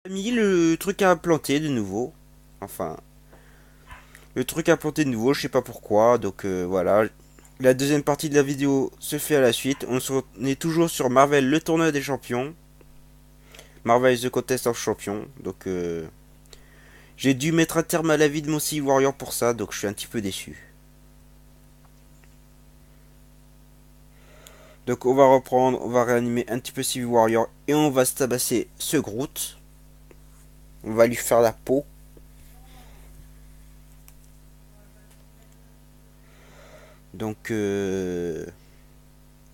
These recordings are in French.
Mis le truc à implanter de nouveau. Enfin, le truc à planter de nouveau, je sais pas pourquoi. Donc voilà. La deuxième partie de la vidéo se fait à la suite. On est toujours sur Marvel, le tournoi des champions. Marvel is the Contest of Champions. Donc j'ai dû mettre un terme à la vie de mon Sea Warrior pour ça. Donc je suis un petit peu déçu. Donc on va reprendre, on va réanimer un petit peu Sea Warrior. Et on va se tabasser ce Groot. On va lui faire la peau. Donc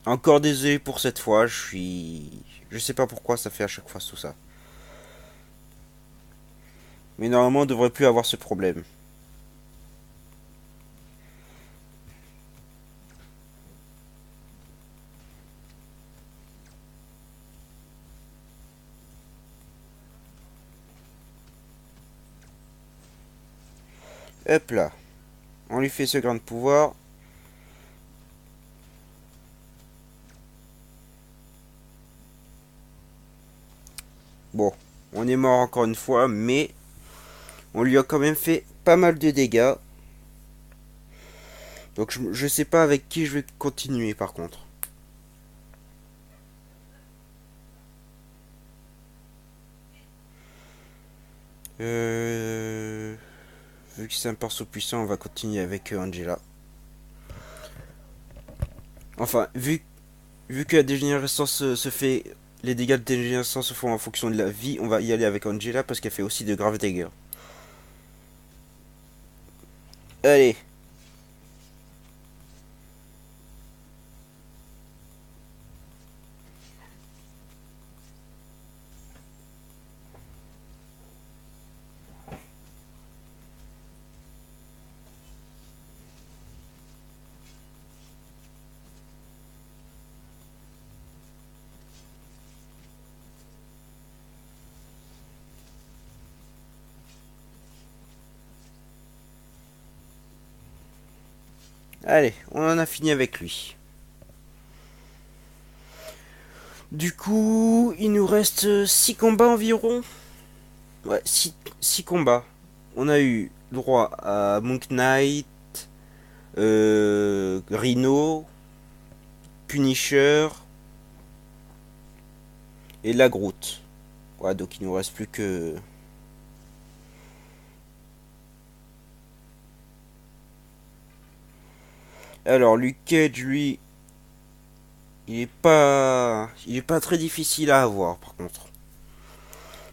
encore désolé pour cette fois, je sais pas pourquoi ça fait à chaque fois tout ça. Mais normalement on devrait plus avoir ce problème. Hop là. On lui fait ce grain de pouvoir. Bon, on est mort encore une fois, mais on lui a quand même fait pas mal de dégâts. Donc je sais pas avec qui je vais continuer par contre. Euh... Vu que c'est un perso puissant, on va continuer avec Angela. Enfin, vu que la dégénérescence se fait... Les dégâts de dégénérescence se font en fonction de la vie, on va y aller avec Angela parce qu'elle fait aussi de graves dégâts. Allez. Allez, on en a fini avec lui. Du coup, il nous reste 6 combats environ. Ouais, six combats. On a eu droit à Monk Knight, Rhino, Punisher et la Groot. Ouais, donc il nous reste plus que... Alors, Luke Cage, lui, il est pas très difficile à avoir, par contre.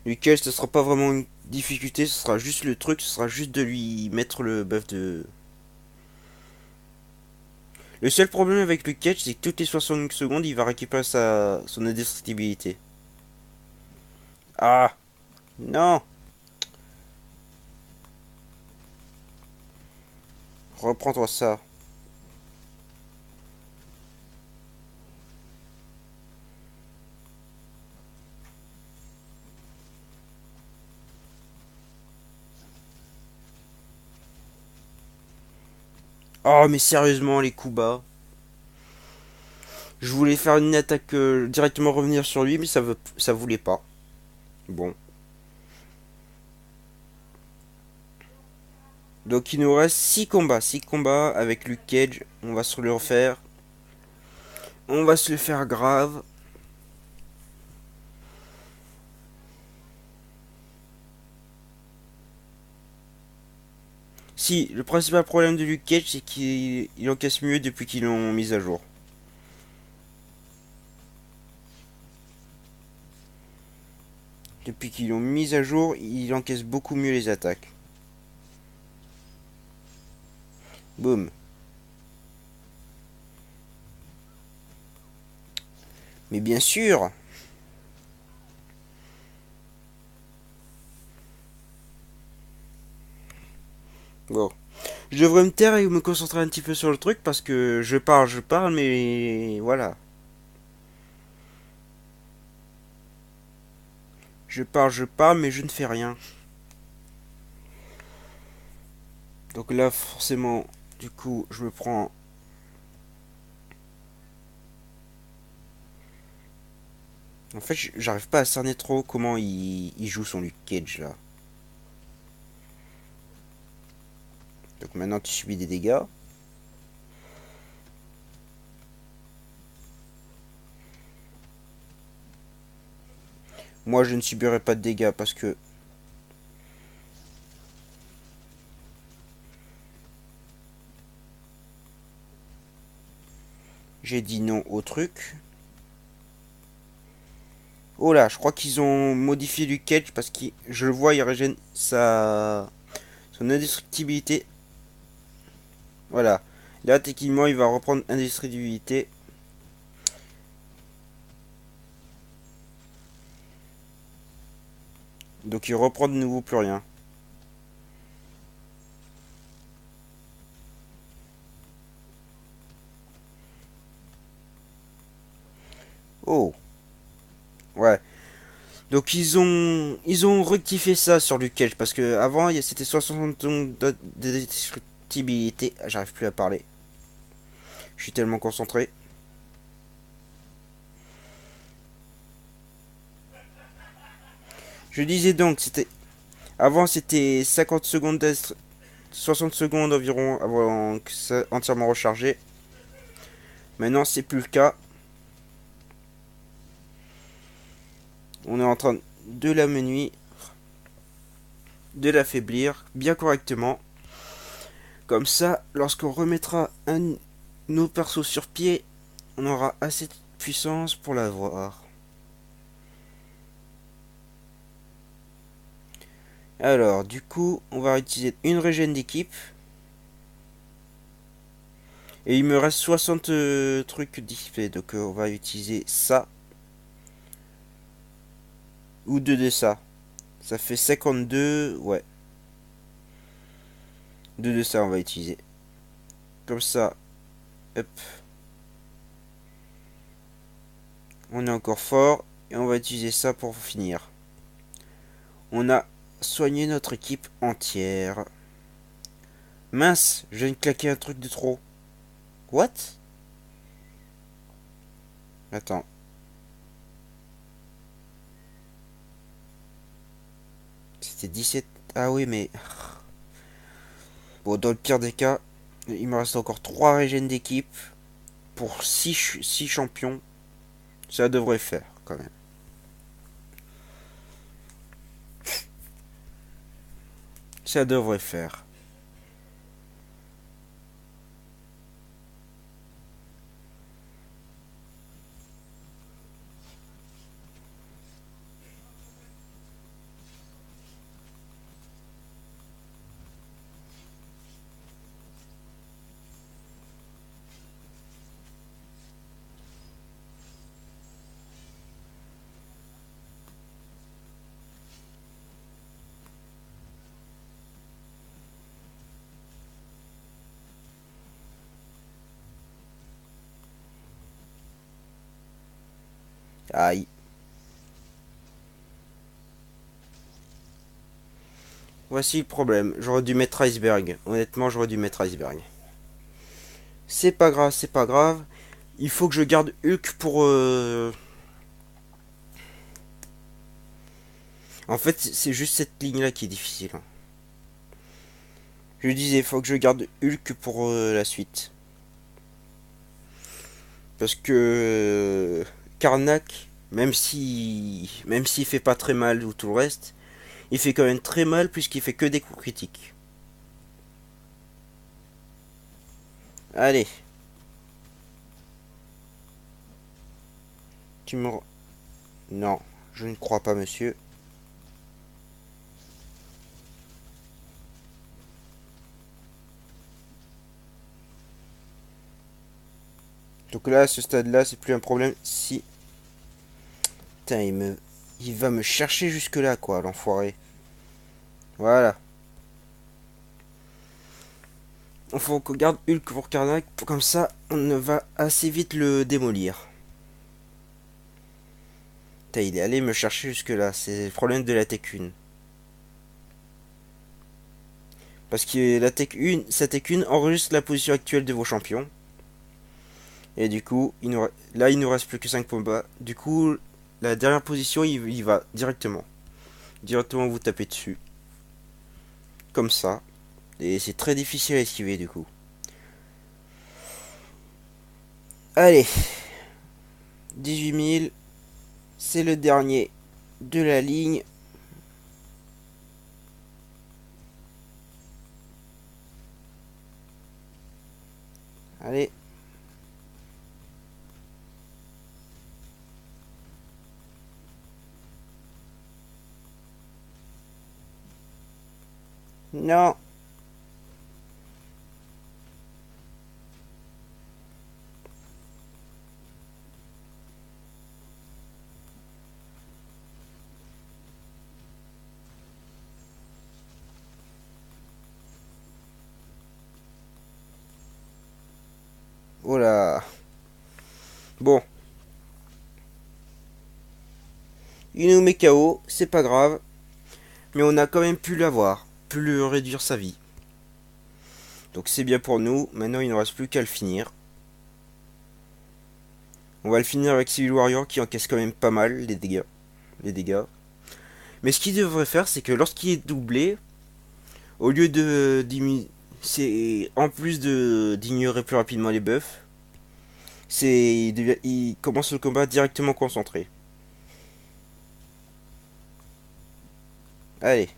Luke Cage, ce sera pas vraiment une difficulté, ce sera juste le truc, ce sera juste de lui mettre le buff de... Le seul problème avec Luke Cage, c'est que toutes les 60 secondes, il va récupérer son indestructibilité. Ah, non. Reprends-toi ça. Oh, mais sérieusement, les coups bas. Je voulais faire une attaque directement revenir sur lui, mais ça voulait pas. Bon. Donc il nous reste 6 combats. 6 combats avec Luke Cage. On va se le refaire. On va se le faire grave. Si, le principal problème de Luke Cage, c'est qu'il encaisse mieux depuis qu'ils l'ont mis à jour. Depuis qu'ils l'ont mis à jour, il encaisse beaucoup mieux les attaques. Boum. Mais bien sûr. Bon. Je devrais me taire et me concentrer un petit peu sur le truc parce que je parle, mais voilà. Je parle, mais je ne fais rien. Donc là, forcément, du coup, je me prends... En fait, j'arrive pas à cerner trop comment il joue son Luke Cage là. Donc maintenant tu subis des dégâts. Moi je ne subirai pas de dégâts parce que j'ai dit non au truc. Oh là, je crois qu'ils ont modifié Luke Cage parce que je le vois, il régène son indestructibilité. Voilà. Là, techniquement, il va reprendre indestructibilité. Donc il reprend de nouveau plus rien. Oh, ouais. Donc ils ont rectifié ça sur Luke Cage parce que avant c'était 60 secondes d'indestructibilité. J'arrive plus à parler. Je suis tellement concentré. Je disais donc c'était avant c'était 50 secondes 60 secondes environ avant que ça entièrement rechargé. Maintenant c'est plus le cas. On est en train de l'amenuire, de l'affaiblir bien correctement. Comme ça, lorsqu'on remettra nos persos sur pied, on aura assez de puissance pour l'avoir. Alors, du coup, on va utiliser une régène d'équipe. Et il me reste 60 trucs display. Donc, on va utiliser ça. Ou deux de ça. Ça fait 52. Ouais. Deux de ça, on va utiliser. Comme ça. Hop. On est encore fort. Et on va utiliser ça pour finir. On a soigné notre équipe entière. Mince, je viens de claquer un truc de trop. What? Attends. C'était 17. Ah oui, mais. Bon, dans le pire des cas, il me reste encore 3 régènes d'équipe pour 6 champions. Ça devrait faire, quand même. Ça devrait faire. Aïe. Voici le problème. J'aurais dû mettre Iceberg. Honnêtement, j'aurais dû mettre Iceberg. C'est pas grave, c'est pas grave. Il faut que je garde Hulk pour... En fait, c'est juste cette ligne-là qui est difficile. Je disais, il faut que je garde Hulk pour la suite. Parce que Karnak, même s'il fait pas très mal ou tout le reste, il fait quand même très mal puisqu'il fait que des coups critiques. Allez, tu me... Non, je ne crois pas, monsieur. Donc là, à ce stade-là, c'est plus un problème si... Putain, il va me chercher jusque-là, quoi, l'enfoiré. Voilà. Il faut qu'on garde Hulk pour Karnak, comme ça, on va assez vite le démolir. Putain, il est allé me chercher jusque-là, c'est le problème de la Tech 1. Parce que la Tech 1, sa Tech 1 enregistre la position actuelle de vos champions. Et du coup, là, il nous reste plus que 5 combats. Du coup, la dernière position, il va directement. Directement vous taper dessus. Comme ça. Et c'est très difficile à esquiver du coup. Allez, 18 000. C'est le dernier de la ligne. Allez. Non. Oh là. Bon. Il nous met KO. C'est pas grave. Mais on a quand même pu l'avoir. Pu lui réduire sa vie. Donc c'est bien pour nous. Maintenant, il ne reste plus qu'à le finir. On va le finir avec Civil Warrior qui encaisse quand même pas mal les dégâts. Les dégâts. Mais ce qu'il devrait faire, c'est que lorsqu'il est doublé, au lieu de diminuer, c'est en plus de d'ignorer plus rapidement les buffs, il commence le combat directement concentré. Allez.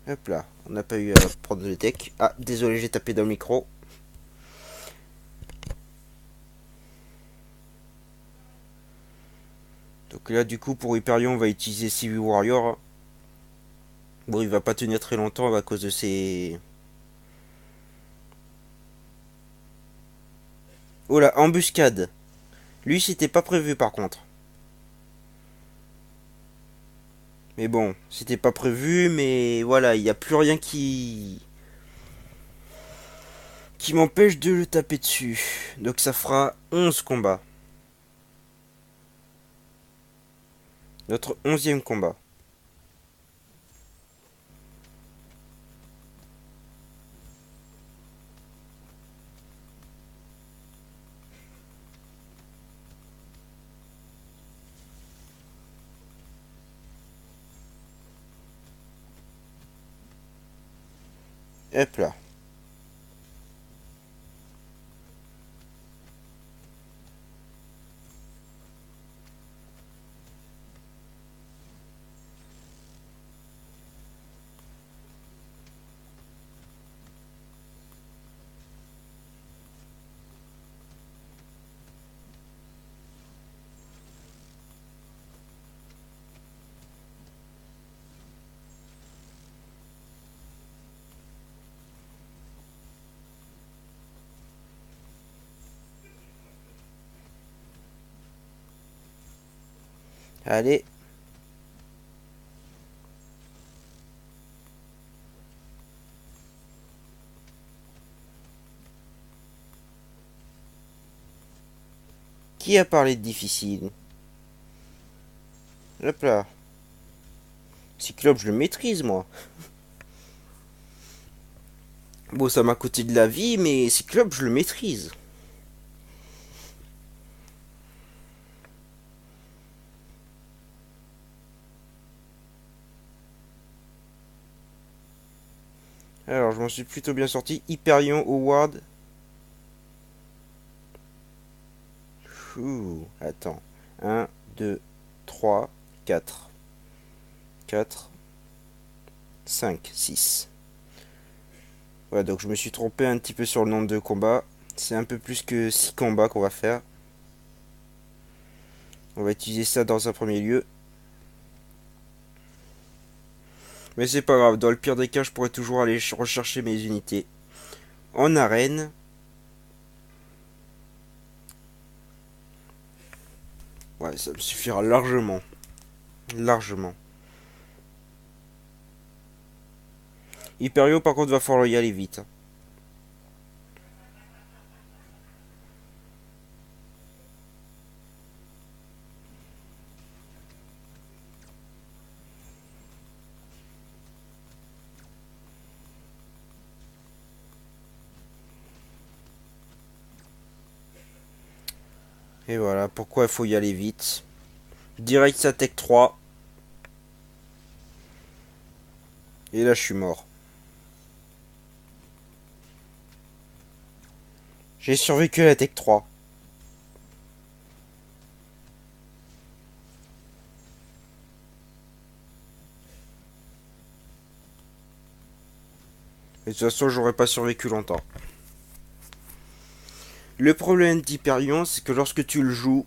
Hop là, on n'a pas eu à prendre le deck. Ah, désolé, j'ai tapé dans le micro. Donc là, du coup, pour Hyperion, on va utiliser Civil Warrior. Bon, il va pas tenir très longtemps à cause de ses... Oh là, embuscade. Lui, c'était pas prévu par contre. Mais bon, c'était pas prévu, mais voilà, il n'y a plus rien qui m'empêche de le taper dessus. Donc ça fera 11 combats. Notre 11e combat. Hop là. Allez. Qui a parlé de difficile? Hop là. Cyclope, je le maîtrise, moi. Bon, ça m'a coûté de la vie, mais Cyclope, je le maîtrise. Alors, je m'en suis plutôt bien sorti. Hyperion, Howard. Ouh, attends. Un, 2, 3, 4. 4, 5, 6. Voilà, donc je me suis trompé un petit peu sur le nombre de combats. C'est un peu plus que 6 combats qu'on va faire. On va utiliser ça dans un premier lieu. Mais c'est pas grave, dans le pire des cas, je pourrais toujours aller rechercher mes unités. En arène. Ouais, ça me suffira largement. Largement. Hyperio, par contre, va falloir y aller vite. Et voilà pourquoi il faut y aller vite. Direct sa tech 3. Et là je suis mort. J'ai survécu à la tech 3. Et de toute façon j'aurais pas survécu longtemps. Le problème d'Hyperion, c'est que lorsque tu le joues,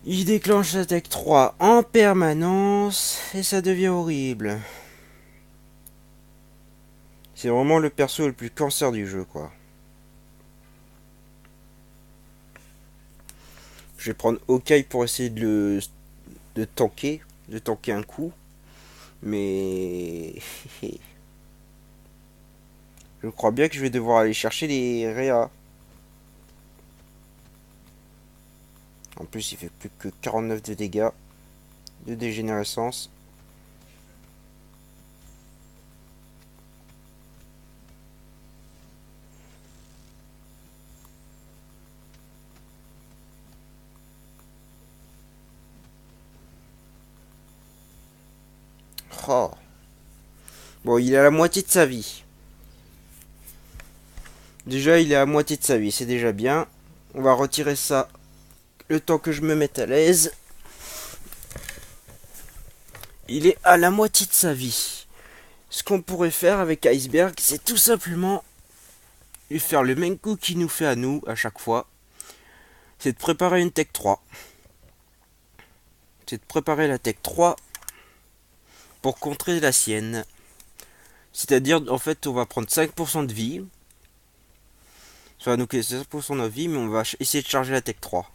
il déclenche la tech 3 en permanence et ça devient horrible. C'est vraiment le perso le plus cancer du jeu, quoi. Je vais prendre Hawkeye pour essayer de tanker un coup. Mais je crois bien que je vais devoir aller chercher les Réa. En plus, il fait plus que 49 de dégâts de dégénérescence. Oh. Bon, il est à la moitié de sa vie. Déjà, il est à la moitié de sa vie, c'est déjà bien. On va retirer ça le temps que je me mette à l'aise. Il est à la moitié de sa vie. Ce qu'on pourrait faire avec Iceberg, c'est tout simplement lui faire le même coup qu'il nous fait à nous à chaque fois. C'est de préparer une tech 3. C'est de préparer la tech 3 pour contrer la sienne. C'est-à-dire, en fait, on va prendre 5% de vie. Ça va nous laisser 5% de vie, mais on va essayer de charger la tech 3.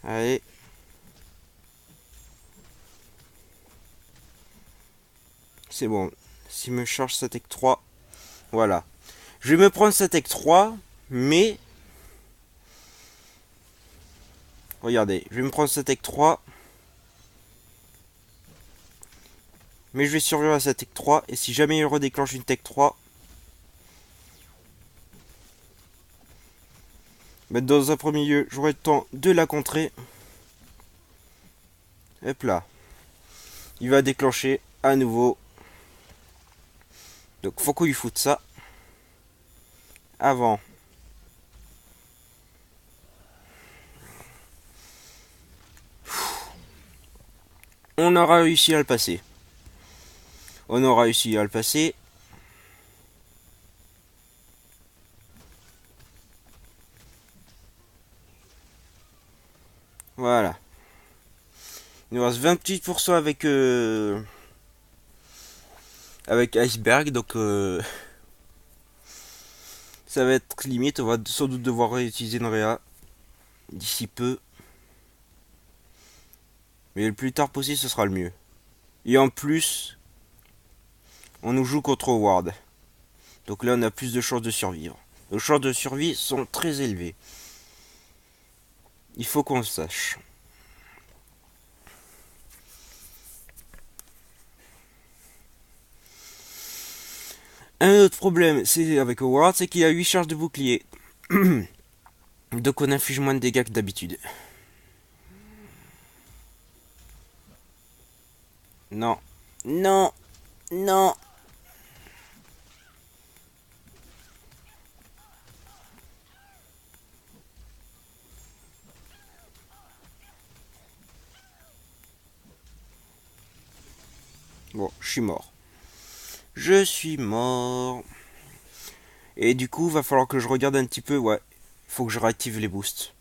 Allez. C'est bon. S'il me charge sa tech 3, voilà. Je vais me prendre sa tech 3, mais... Regardez, je vais me prendre sa tech 3. Mais je vais survivre à sa tech 3. Et si jamais il redéclenche une tech 3... Bah dans un premier lieu, j'aurai le temps de la contrer. Hop là. Il va déclencher à nouveau. Donc faut qu'on lui foute ça. Avant. On aura réussi à le passer. On aura réussi à le passer. Voilà. Il nous reste 28% avec Iceberg. Donc ça va être limite. On va sans doute devoir réutiliser une réa d'ici peu. Mais le plus tard possible, ce sera le mieux. Et en plus, on nous joue contre Ward. Donc là, on a plus de chances de survivre. Nos chances de survie sont très élevées. Il faut qu'on le sache. Un autre problème, c'est avec Howard, c'est qu'il a 8 charges de bouclier. Donc on inflige moins de dégâts que d'habitude. Non. Non. Non. Bon, je suis mort. Je suis mort. Et du coup, va falloir que je regarde un petit peu. Ouais, faut que je réactive les boosts.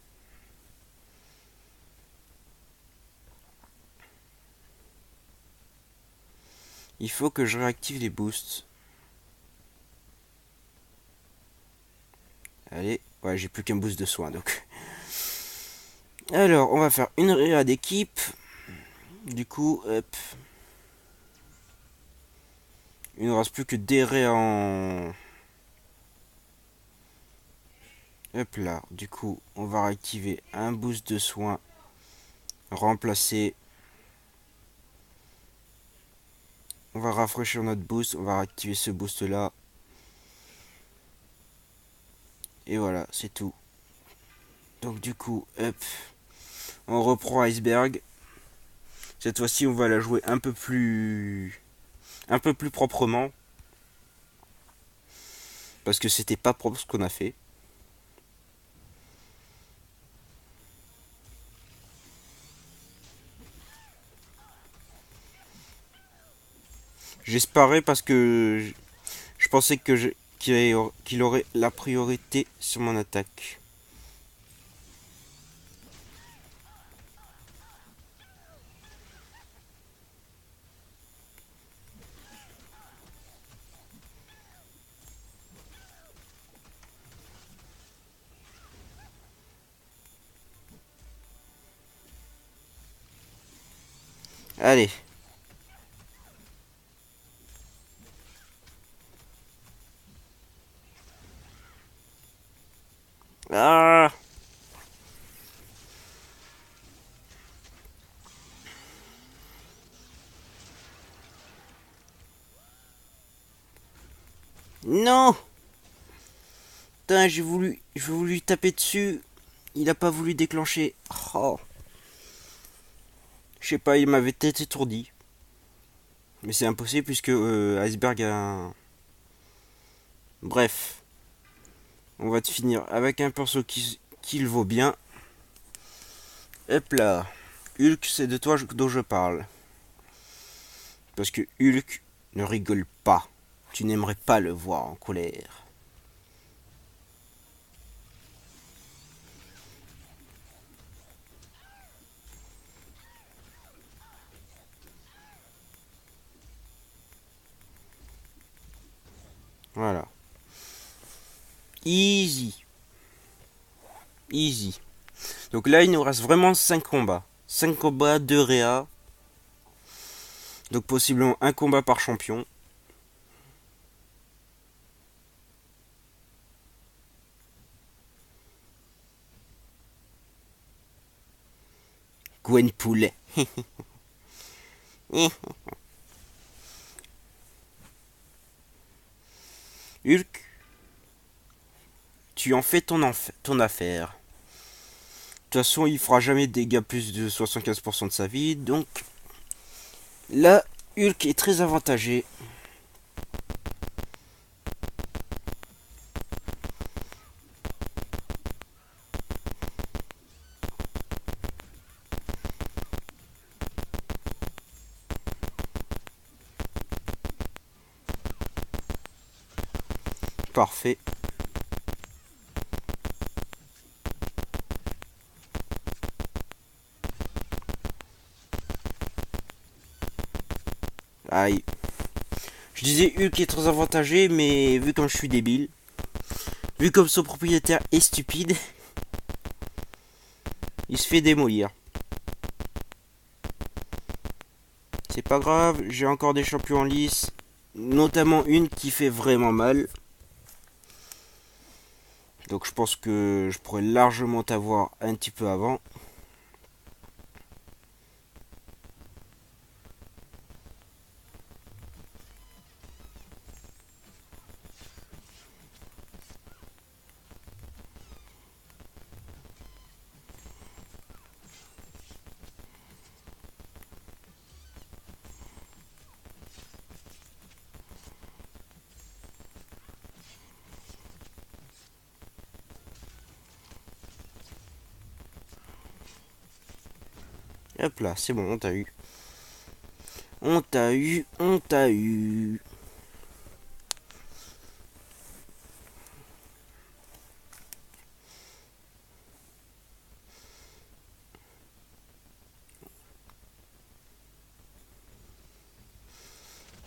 Il faut que je réactive les boosts. Allez, ouais, j'ai plus qu'un boost de soin donc. Alors, on va faire une réa d'équipe. Du coup, hop. Il ne reste plus que des réas en... Hop là, du coup, on va réactiver un boost de soins, remplacer. On va rafraîchir notre boost, on va réactiver ce boost là. Et voilà, c'est tout. Donc du coup, hop, on reprend Iceberg. Cette fois-ci, on va la jouer un peu plus proprement, parce que c'était pas propre ce qu'on a fait. J'espérais parce que je pensais qu'il aurait la priorité sur mon attaque. Allez. Ah. Non. Putain, j'ai voulu taper dessus. Il a pas voulu déclencher. Oh. Je sais pas, il m'avait peut-être étourdi. Mais c'est impossible puisque Iceberg a un... Bref. On va te finir avec un perso qui le vaut bien. Hop là. Hulk, c'est de toi dont je parle. Parce que Hulk ne rigole pas. Tu n'aimerais pas le voir en colère. Voilà. Easy. Easy. Donc là, il nous reste vraiment 5 combats. 5 combats, 2 réa. Donc possiblement un combat par champion. Gwen Poulet. Hulk, tu en fais ton affaire. De toute façon, il fera jamais de dégâts plus de 75% de sa vie. Donc là, Hulk est très avantagé. Parfait. Aïe. Je disais Hulk est très avantagé, mais vu comme je suis débile, vu comme son propriétaire est stupide, il se fait démolir. C'est pas grave, j'ai encore des champions en lice, notamment une qui fait vraiment mal. Donc je pense que je pourrais largement t'avoir un petit peu avant. Hop là, c'est bon, on t'a eu. On t'a eu, on t'a eu.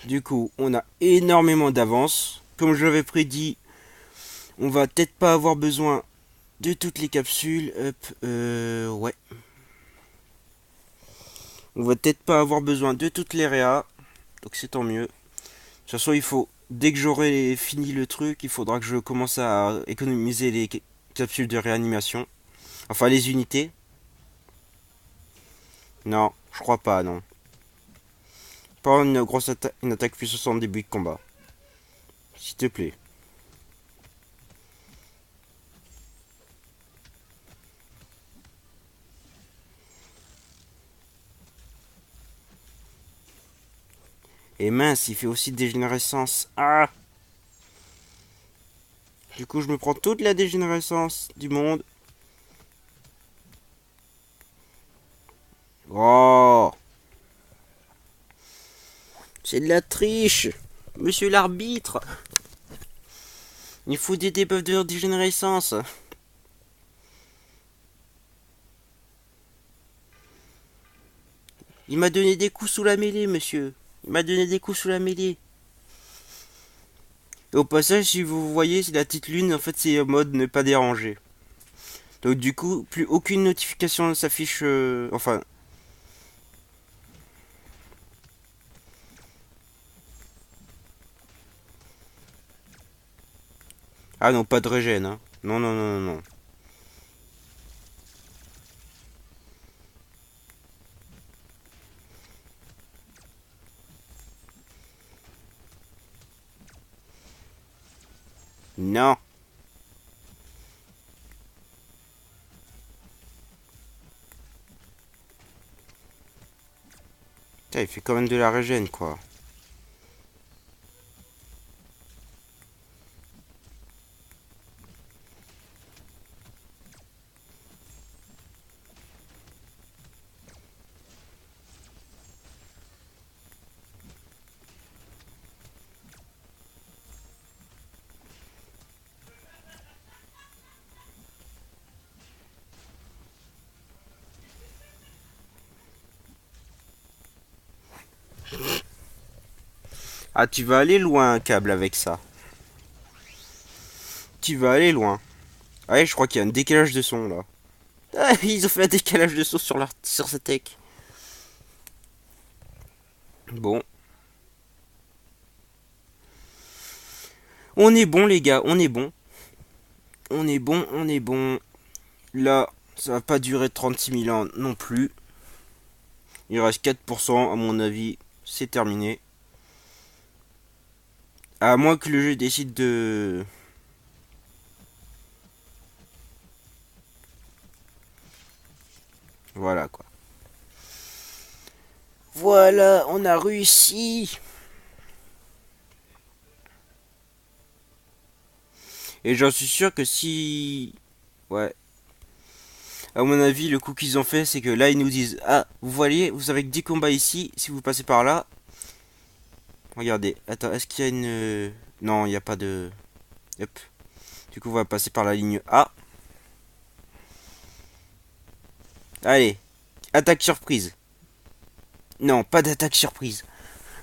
Du coup, on a énormément d'avance. Comme je l'avais prédit, on va peut-être pas avoir besoin de toutes les capsules. Hop, ouais. On va peut-être pas avoir besoin de toutes les réas. Donc c'est tant mieux. De toute façon, il faut, dès que j'aurai fini le truc, il faudra que je commence à économiser capsules de réanimation. Enfin, les unités. Non, je crois pas, non. Pas une grosse une attaque puissance en début de combat. S'il te plaît. Et mince, il fait aussi dégénérescence. Ah! Du coup, je me prends toute la dégénérescence du monde. Oh! C'est de la triche! Monsieur l'arbitre! Il faut des debuffs de dégénérescence. Il m'a donné des coups sous la mêlée, monsieur. Il m'a donné des coups sous la mêlée. Et au passage, si vous voyez, la petite lune, en fait, c'est mode ne pas déranger. Donc du coup, plus aucune notification ne s'affiche. Enfin. Ah non, pas de régène. Hein. Non, non, non, non, non. Non. Putain, il fait quand même de la régène, quoi. Ah, tu vas aller loin, un câble, avec ça. Tu vas aller loin. Ah ouais, je crois qu'il y a un décalage de son, là. Ah, ils ont fait un décalage de son sur cette tech. Bon. On est bon, les gars, on est bon. On est bon, on est bon. Là, ça va pas durer 36 000 ans non plus. Il reste 4%, à mon avis, c'est terminé. À moins que le jeu décide de... Voilà, quoi. Voilà, on a réussi. Et j'en suis sûr que si... Ouais. À mon avis, le coup qu'ils ont fait, c'est que là, ils nous disent: ah, vous voyez, vous avez que 10 combats ici, si vous passez par là. Regardez, attends, est-ce qu'il y a une... Non, il n'y a pas de... Hop. Du coup, on va passer par la ligne A. Allez, attaque surprise. Non, pas d'attaque surprise.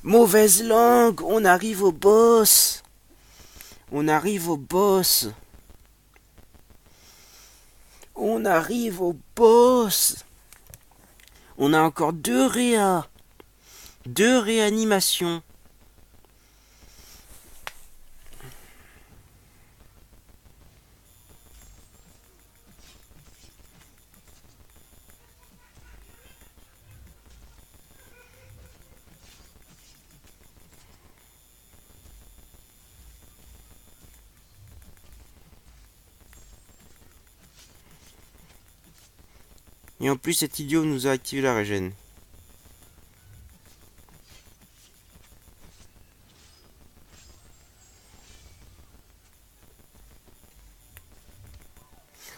Mauvaise langue, on arrive au boss. On arrive au boss. On arrive au boss. On a encore deux réas. Deux réanimations. Et en plus, cet idiot nous a activé la régène.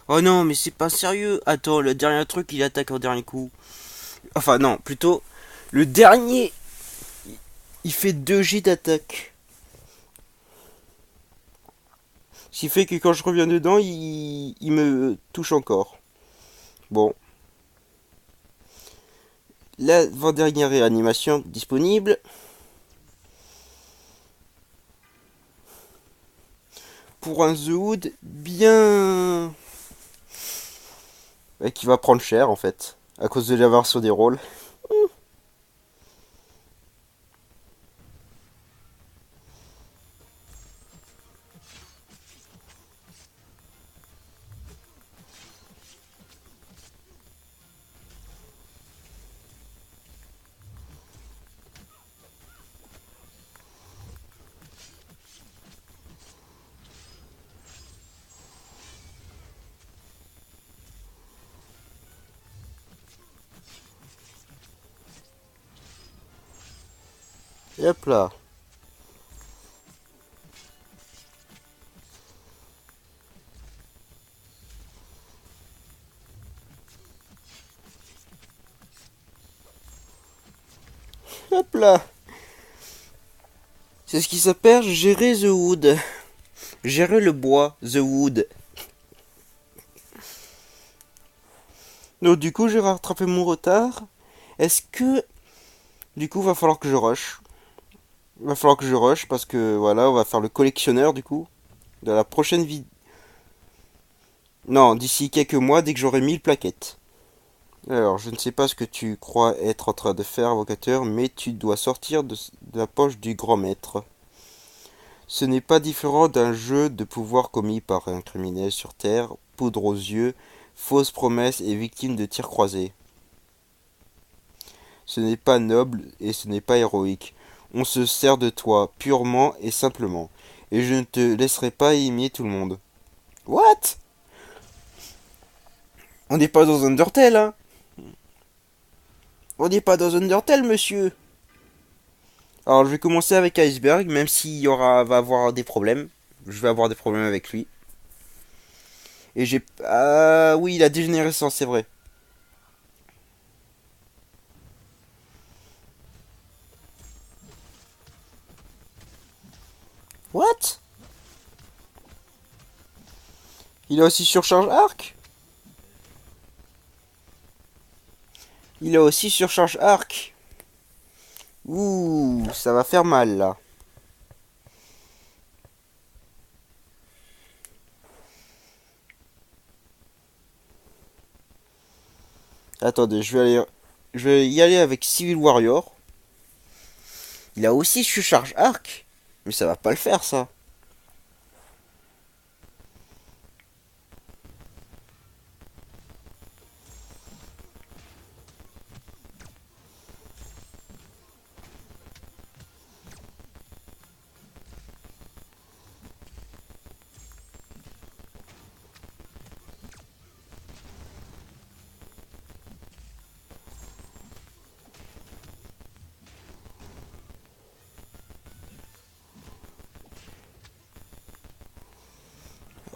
Oh non, mais c'est pas sérieux. Attends, le dernier truc, il attaque au dernier coup. Enfin, non, plutôt, le dernier, il fait 2 G d'attaque. Ce qui fait que quand je reviens dedans, il me touche encore. Bon. L'avant-dernière réanimation disponible. Pour un The Hood bien... qui va prendre cher en fait. À cause de l'inversion des rôles. Et hop là. Hop là. C'est ce qui s'appelle gérer the wood. Gérer le bois, the wood. Donc du coup, j'ai rattrapé mon retard. Est-ce que... Du coup, va falloir que je rush. Va falloir que je rush parce que voilà, on va faire le collectionneur du coup. De la prochaine vidéo. Non, d'ici quelques mois, dès que j'aurai 1000 plaquettes. Alors, je ne sais pas ce que tu crois être en train de faire, avocateur, mais tu dois sortir de la poche du grand maître. Ce n'est pas différent d'un jeu de pouvoir commis par un criminel sur Terre, poudre aux yeux, fausses promesses et victime de tirs croisés. Ce n'est pas noble et ce n'est pas héroïque. On se sert de toi, purement et simplement. Et je ne te laisserai pas aimer tout le monde. What? On n'est pas dans Undertale, hein? On n'est pas dans Undertale, monsieur. Alors, je vais commencer avec Iceberg, même va avoir des problèmes. Je vais avoir des problèmes avec lui. Et j'ai... Ah oui, la dégénérescence, c'est vrai. What? Il a aussi surcharge arc? Il a aussi surcharge arc. Ouh, ça va faire mal, là. Attendez, je vais y aller avec Civil Warrior. Il a aussi surcharge arc. Mais ça va pas le faire, ça.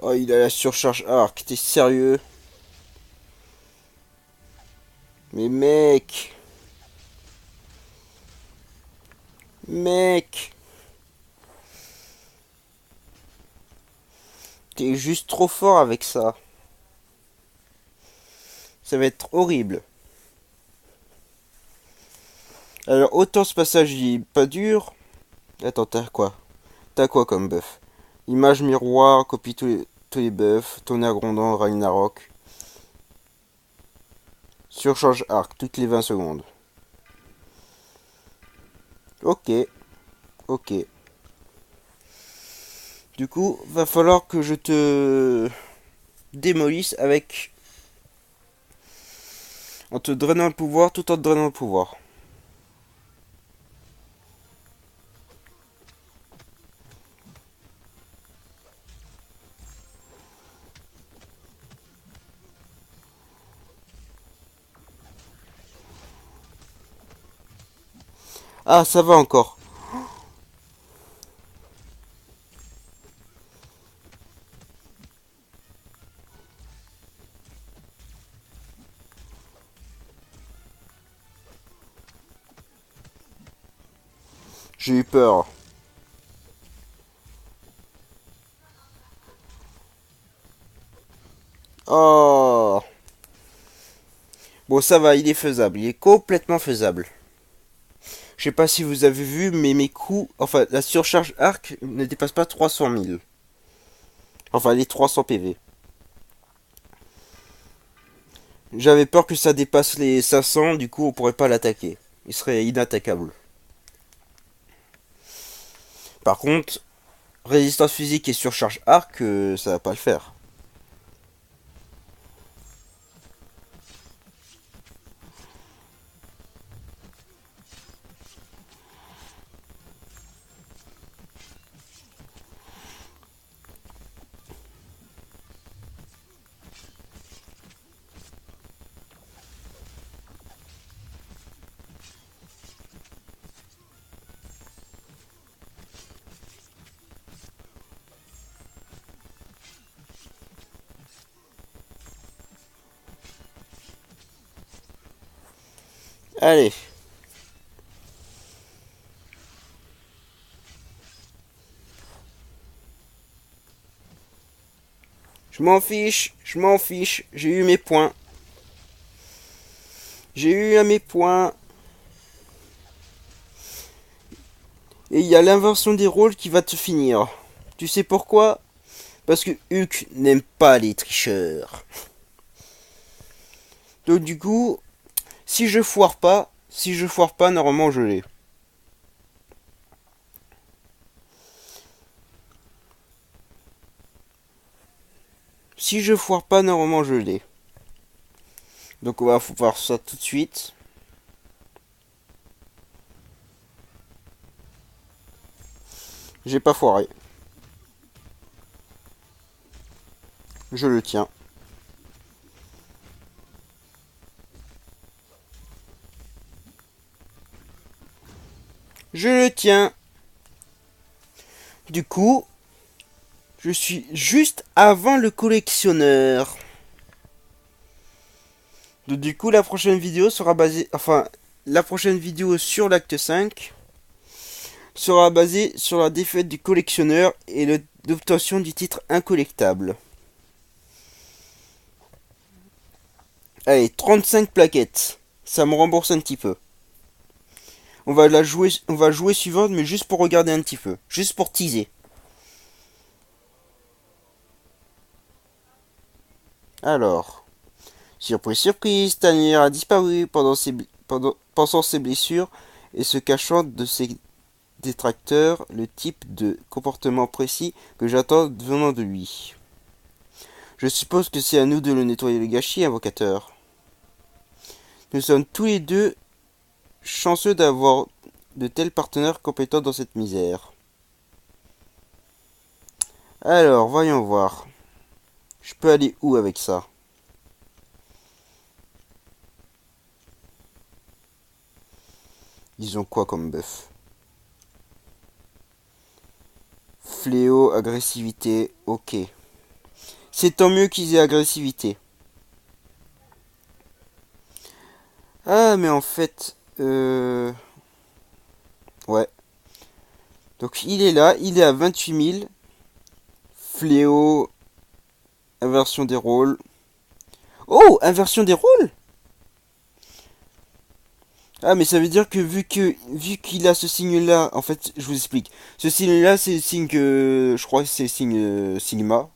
Oh, il a la surcharge arc. T'es sérieux? Mais mec. Mec. T'es juste trop fort avec ça. Ça va être horrible. Alors, autant ce passage il est pas dur. Attends, t'as quoi? T'as quoi comme buff? Image miroir, copie tous les buffs, tonnerre grondant, Ragnarok. Surcharge arc toutes les 20 secondes. Ok, ok. Du coup, va falloir que je te démolisse avec... En te drainant le pouvoir tout en te drainant le pouvoir. Ah, ça va encore. J'ai eu peur. Oh. Bon, ça va, il est faisable. Il est complètement faisable. Je sais pas si vous avez vu, mais mes coups... Enfin, la surcharge arc ne dépasse pas 300 000. Enfin, les 300 PV. J'avais peur que ça dépasse les 500, du coup on pourrait pas l'attaquer. Il serait inattaquable. Par contre, résistance physique et surcharge arc, ça va pas le faire. Allez. Je m'en fiche, je m'en fiche. J'ai eu mes points. J'ai eu à mes points. Et il y a l'inversion des rôles qui va te finir. Tu sais pourquoi? Parce que Hulk n'aime pas les tricheurs. Donc du coup, si je foire pas, normalement je l'ai. Si je foire pas, normalement je l'ai. Donc on va voir ça tout de suite. J'ai pas foiré. Je le tiens. Je le tiens. Du coup, je suis juste avant le collectionneur. Donc, du coup, la prochaine vidéo sera basée... Enfin, la prochaine vidéo sur l'acte 5 sera basée sur la défaite du collectionneur et l'obtention du titre incollectable. Allez, 35 plaquettes. Ça me rembourse un petit peu. On va jouer suivante, mais juste pour regarder un petit peu. Juste pour teaser. Alors, surprise, surprise, Tanier a disparu pendant ses blessures et se cachant de ses détracteurs, le type de comportement précis que j'attends venant de lui. Je suppose que c'est à nous de le nettoyer le gâchis, invocateur. Nous sommes tous les deux chanceux d'avoir de tels partenaires compétents dans cette misère. Alors, voyons voir. Je peux aller où avec ça? Ils ont quoi comme buff? Fléau, agressivité, ok. C'est tant mieux qu'ils aient agressivité. Ah, mais en fait... Ouais. Donc il est là, il est à 28 000. Fléau, inversion des rôles. Oh, inversion des rôles? Ah, mais ça veut dire que vu qu'il a ce signe-là, en fait, je vous explique. Ce signe-là, c'est le signe que... Je crois que c'est le signe Sigma.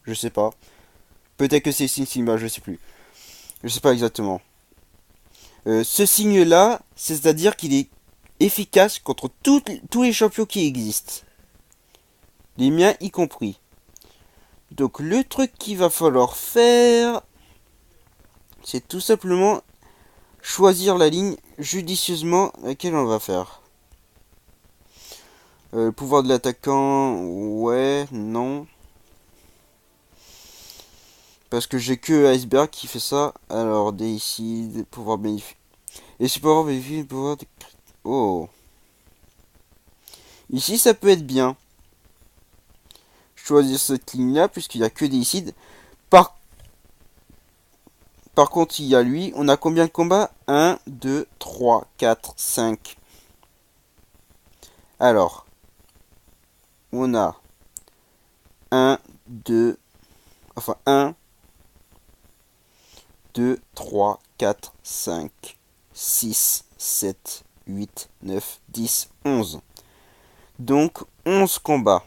Je sais pas. Peut-être que c'est le signe Sigma, je sais plus. Je sais pas exactement. Ce signe-là, c'est-à-dire qu'il est efficace contre tous les champions qui existent. Les miens y compris. Donc le truc qu'il va falloir faire, c'est tout simplement choisir la ligne judicieusement laquelle on va faire. Le pouvoir de l'attaquant, ouais, non. Parce que j'ai que Iceberg qui fait ça. Alors, décide, pouvoir bénéfice. Et si pouvoir bénéficie, pouvoir... Oh. Ici, ça peut être bien. Choisir cette ligne-là, puisqu'il n'y a que décide. Par contre, il y a lui. On a combien de combats? 1, 2, 3, 4, 5. Alors, on a 1, 2, enfin 1, 2, 3, 4, 5, 6, 7, 8, 9, 10, 11. Donc 11 combats.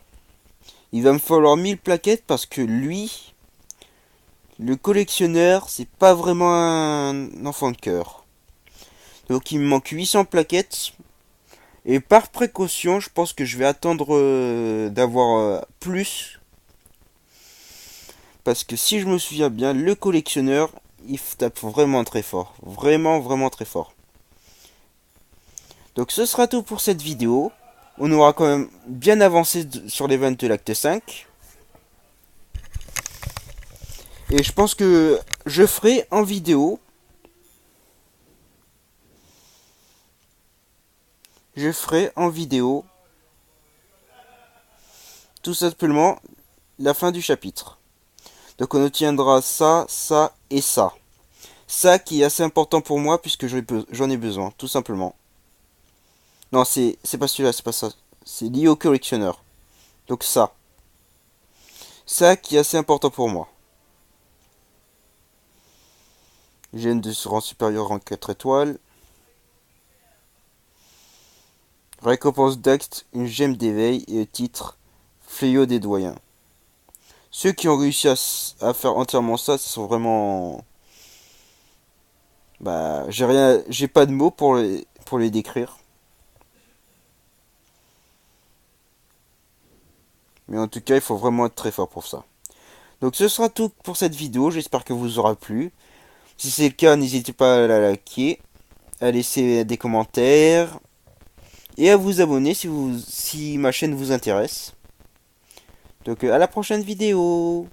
Il va me falloir 1000 plaquettes parce que lui, le collectionneur, c'est pas vraiment un enfant de cœur. Donc il me manque 800 plaquettes. Et par précaution, je pense que je vais attendre d'avoir plus. Parce que si je me souviens bien, le collectionneur, il tape vraiment très fort. Vraiment, vraiment très fort. Donc ce sera tout pour cette vidéo. On aura quand même bien avancé sur l'event de l'acte 5. Et je pense que je ferai en vidéo. Je ferai en vidéo tout simplement la fin du chapitre. Donc on obtiendra ça, ça et ça. Ça qui est assez important pour moi puisque j'en ai besoin, tout simplement. Non, c'est pas celui-là, c'est pas ça. C'est lié au collectionneur. Donc ça. Ça qui est assez important pour moi. Gène de rang supérieur en 4 étoiles. Récompense d'Axe, une gemme d'éveil et le titre Fléau des doyens. Ceux qui ont réussi à faire entièrement ça, ce sont vraiment... Bah, j'ai pas de mots pour les décrire. Mais en tout cas, il faut vraiment être très fort pour ça. Donc ce sera tout pour cette vidéo, j'espère que vous aura plu. Si c'est le cas, n'hésitez pas à la liker, à laisser des commentaires et à vous abonner si ma chaîne vous intéresse. Donc à la prochaine vidéo.